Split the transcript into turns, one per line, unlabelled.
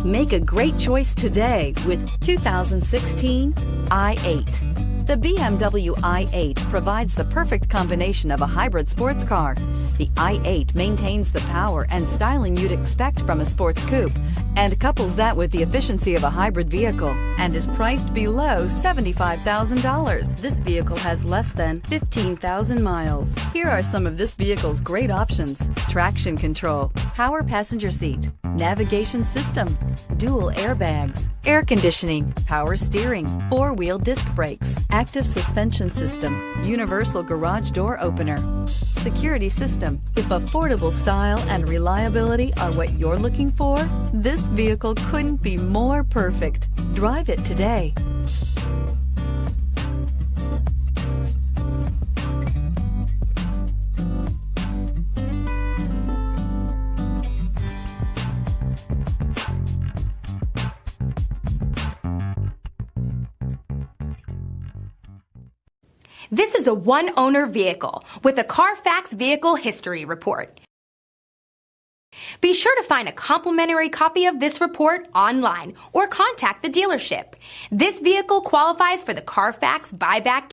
Make a great choice today with 2016 i8. The BMW i8 provides the perfect combination of a hybrid sports car. The i8 maintains the power and styling you'd expect from a sports coupe and couples that with the efficiency of a hybrid vehicle and is priced below $75,000. This vehicle has less than 15,000 miles. Here are some of this vehicle's great options: traction control, power passenger seat, navigation system, dual airbags, air conditioning, power steering, four-wheel disc brakes, active suspension system, universal garage door opener, security system. If affordable style and reliability are what you're looking for, this vehicle couldn't be more perfect. Drive it today.
This is a one-owner vehicle with a Carfax Vehicle History Report. Be sure to find a complimentary copy of this report online or contact the dealership. This vehicle qualifies for the Carfax buyback